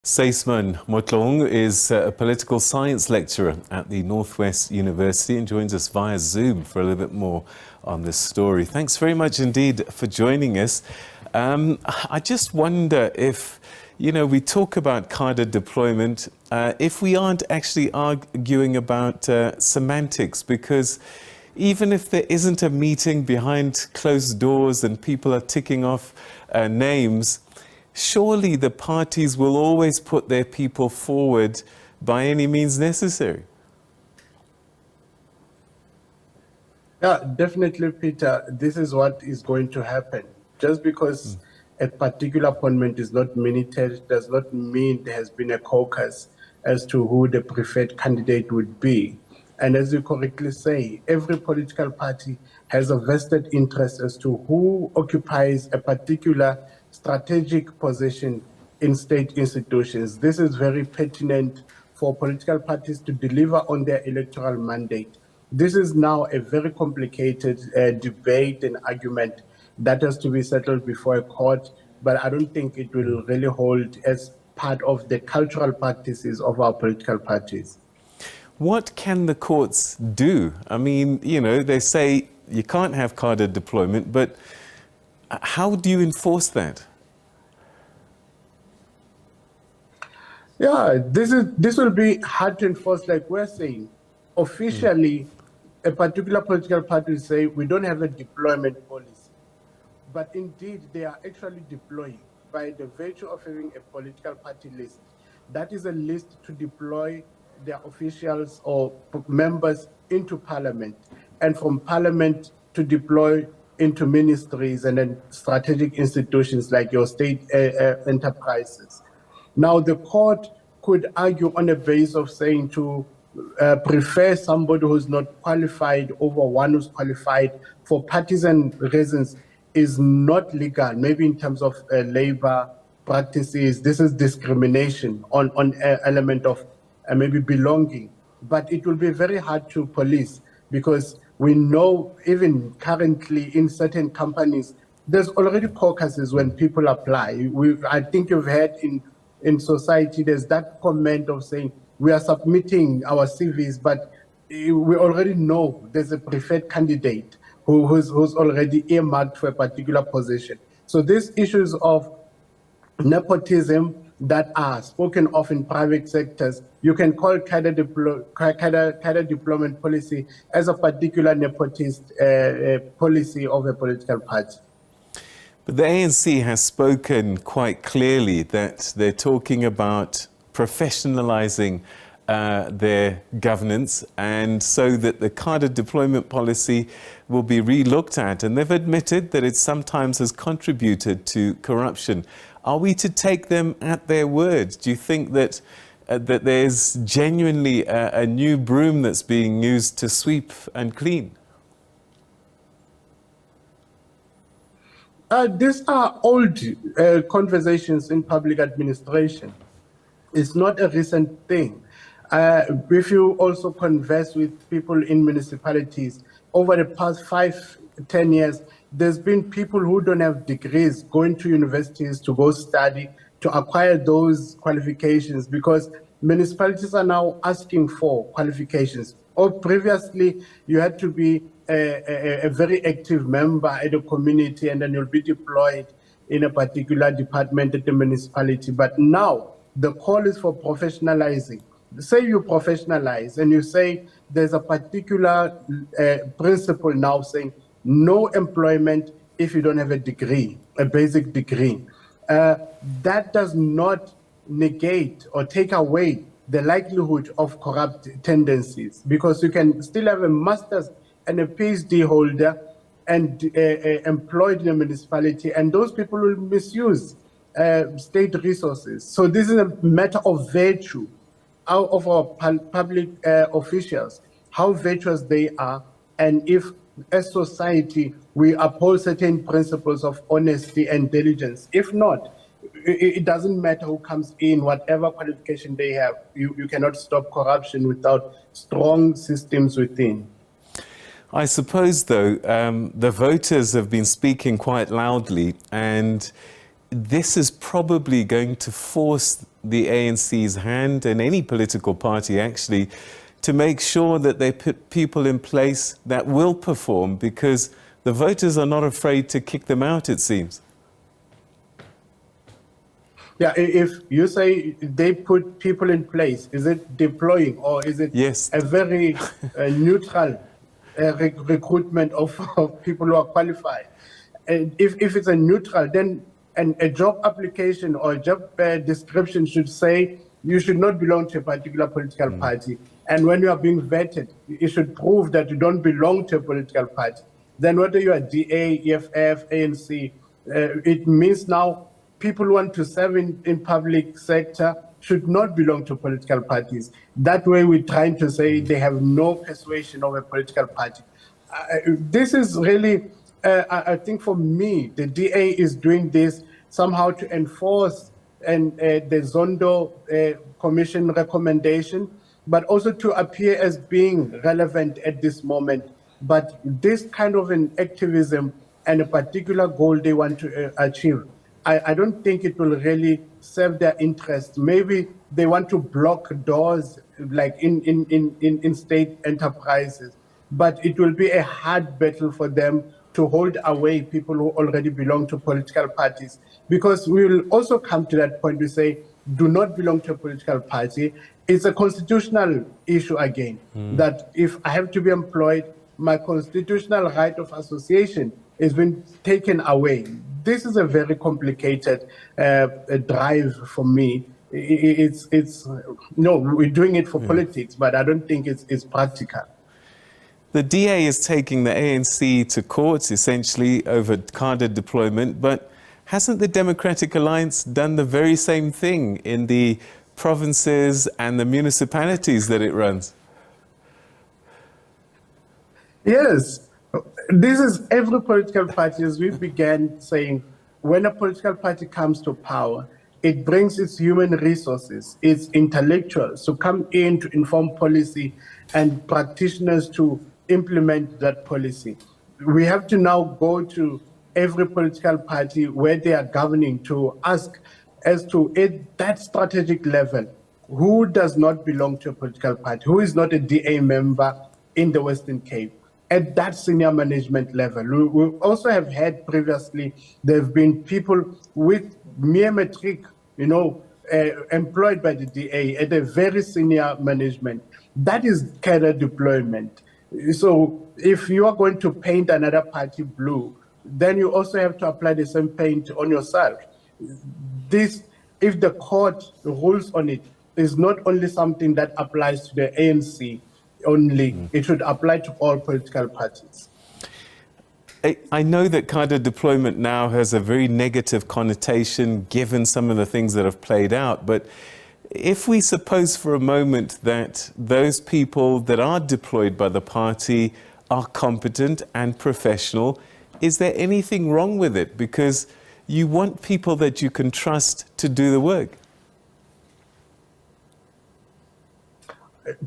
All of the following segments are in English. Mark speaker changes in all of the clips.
Speaker 1: Seisman Motlong is a political science lecturer at the Northwest University and joins us via Zoom for a little bit more on this story. Thanks very much indeed for joining us. I just wonder if, we talk about cadre deployment, if we aren't actually arguing about semantics, because even if there isn't a meeting behind closed doors and people are ticking off names, surely the parties will always put their people forward by any means necessary.
Speaker 2: Yeah, definitely, Peter. This is what is going to happen. Just because a particular appointment is not minuted does not mean there has been a caucus as to who the preferred candidate would be. And as you correctly say, every political party has a vested interest as to who occupies a particular strategic position in state institutions. This is very pertinent for political parties to deliver on their electoral mandate. This is now a very complicated debate and argument that has to be settled before a court, but I don't think it will really hold as part of the cultural practices of our political parties.
Speaker 1: What can the courts do? I mean, they say you can't have cadre deployment, but how do you enforce that?
Speaker 2: Yeah, this will be hard to enforce, like we're saying. Officially, a particular political party will say we don't have a deployment policy, but indeed they are actually deploying by the virtue of having a political party list. That is a list to deploy their officials or members into parliament, and from parliament to deploy into ministries and then strategic institutions like your state enterprises. Now, the court could argue on a basis of saying to prefer somebody who's not qualified over one who's qualified for partisan reasons is not legal. Maybe in terms of labor practices, this is discrimination on an element of maybe belonging. But it will be very hard to police because we know even currently in certain companies, there's already caucuses when people apply. I think you've heard in society, there's that comment of saying, we are submitting our CVs, but we already know there's a preferred candidate who's already earmarked for a particular position. So these issues of nepotism that are spoken of in private sectors, you can call cadre deployment policy as a particular nepotist policy of a political party.
Speaker 1: But the ANC has spoken quite clearly that they're talking about professionalizing their governance, and so that the cadre deployment policy will be re-looked at. And they've admitted that it sometimes has contributed to corruption. Are we to take them at their word? Do you think that that there's genuinely a new broom that's being used to sweep and clean?
Speaker 2: These are old conversations in public administration. It's not a recent thing. If you also converse with people in municipalities, over the past 5-10 years, there's been people who don't have degrees going to universities to go study, to acquire those qualifications, because municipalities are now asking for qualifications. Or previously, you had to be a very active member at a community, and then you'll be deployed in a particular department at the municipality. But now the call is for professionalizing. Say you professionalize and you say there's a particular principle now saying no employment if you don't have a degree, a basic degree. That does not negate or take away the likelihood of corrupt tendencies, because you can still have a master's and a PhD holder and employed in a municipality, and those people will misuse state resources. So this is a matter of virtue out of our public officials, how virtuous they are, and if as society we uphold certain principles of honesty and diligence. If not, it doesn't matter who comes in, whatever qualification they have. You cannot stop corruption without strong systems within.
Speaker 1: I suppose, though, the voters have been speaking quite loudly, and this is probably going to force the ANC's hand, and any political party actually, to make sure that they put people in place that will perform, because the voters are not afraid to kick them out, it seems.
Speaker 2: Yeah, if you say they put people in place, is it deploying, or is it
Speaker 1: Yes.
Speaker 2: a very neutral recruitment of people who are qualified? And if it's a neutral, then a job application or a job description should say you should not belong to a particular political party. And when you are being vetted, you should prove that you don't belong to a political party. Then whether you are DA, EFF, ANC, it means now people who want to serve in public sector should not belong to political parties. That way we're trying to say they have no persuasion of a political party. This is really, I think for me, the DA is doing this somehow to enforce the Zondo Commission recommendation, but also to appear as being relevant at this moment. But this kind of an activism and a particular goal they want to achieve, I don't think it will really serve their interests. Maybe they want to block doors like in state enterprises, but it will be a hard battle for them to hold away people who already belong to political parties, because we will also come to that point to say, do not belong to a political party. It's a constitutional issue again, that if I have to be employed, my constitutional right of association has been taken away. This is a very complicated drive for me. No, we're doing it for politics, but I don't think it's practical.
Speaker 1: The DA is taking the ANC to court, essentially, over cadre deployment, but hasn't the Democratic Alliance done the very same thing in the provinces and the municipalities that it runs?
Speaker 2: Yes. This is every political party, as we began saying, when a political party comes to power, it brings its human resources, its intellectuals to come in to inform policy and practitioners to implement that policy. We have to now go to every political party where they are governing to ask as to, at that strategic level, who does not belong to a political party, who is not a DA member in the Western Cape, at that senior management level. We also have had previously, there have been people with mere matric, employed by the DA at a very senior management. That is cadre deployment. So if you are going to paint another party blue, then you also have to apply the same paint on yourself. This, if the court rules on it, is not only something that applies to the ANC only, it should apply to all political parties.
Speaker 1: I know that cadre deployment now has a very negative connotation given some of the things that have played out, but if we suppose for a moment that those people that are deployed by the party are competent and professional, is there anything wrong with it? Because you want people that you can trust to do the work.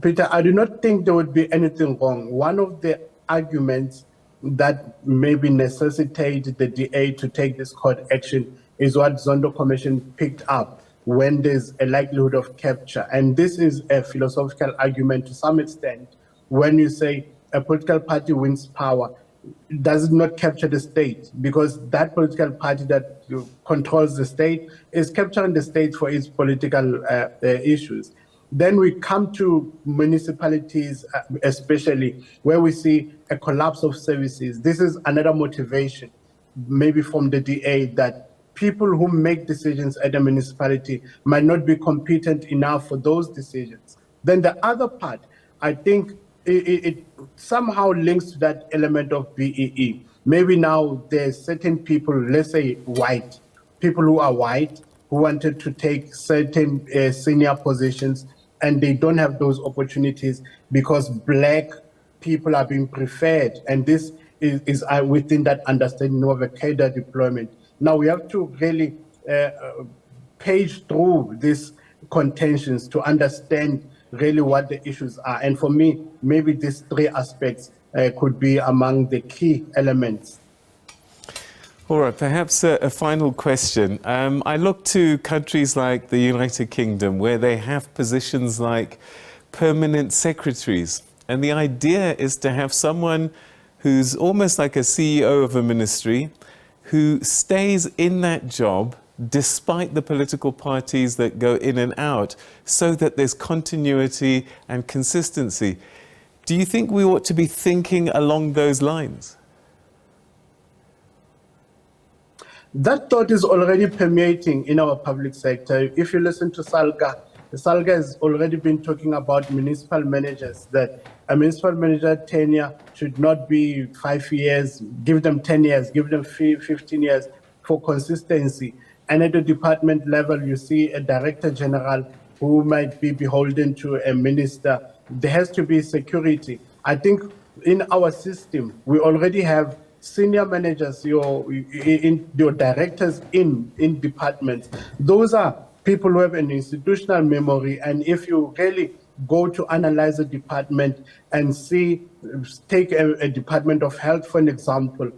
Speaker 2: Peter, I do not think there would be anything wrong. One of the arguments that maybe necessitate the DA to take this court action is what Zondo Commission picked up when there's a likelihood of capture. And this is a philosophical argument to some extent. When you say a political party wins power, does it not capture the state? Because that political party that controls the state is capturing the state for its political issues. Then we come to municipalities, especially, where we see a collapse of services. This is another motivation, maybe from the DA, that people who make decisions at the municipality might not be competent enough for those decisions. Then the other part, I think it somehow links to that element of BEE. Maybe now there's certain people, let's say white, people who are white, who wanted to take certain senior positions, and they don't have those opportunities because black people are being preferred. And this is within that understanding of a cadre deployment. Now we have to really page through these contentions to understand really what the issues are. And for me, maybe these three aspects could be among the key elements.
Speaker 1: All right, perhaps a final question. I look to countries like the United Kingdom where they have positions like permanent secretaries. And the idea is to have someone who's almost like a CEO of a ministry who stays in that job despite the political parties that go in and out, so that there's continuity and consistency. Do you think we ought to be thinking along those lines?
Speaker 2: That thought is already permeating in our public sector. If you listen to Salga has already been talking about municipal managers, that a municipal manager tenure should not be 5 years, give them 10 years, give them 15 years for consistency. And at the department level, you see a director general who might be beholden to a minister. There has to be security. I think in our system, we already have senior managers, your directors in departments. Those are people who have an institutional memory. And if you really go to analyze a department and see, take a department of health, for an example,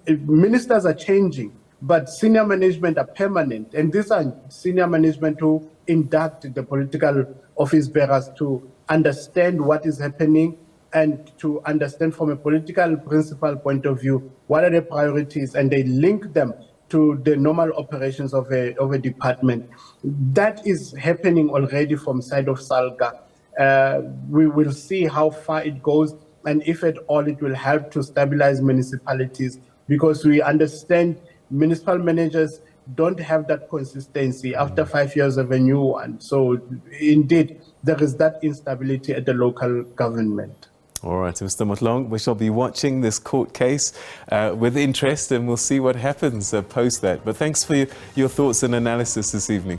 Speaker 2: ministers are changing, but senior management are permanent. And these are senior management who induct the political office bearers to understand what is happening and to understand from a political principle point of view, what are the priorities, and they link them to the normal operations of a department. That is happening already from side of Salga. We will see how far it goes, and if at all it will help to stabilize municipalities, because we understand municipal managers don't have that consistency after 5 years of a new one. So indeed, there is that instability at the local government.
Speaker 1: All right, Mr. Motlong, we shall be watching this court case with interest, and we'll see what happens post that. But thanks for your thoughts and analysis this evening.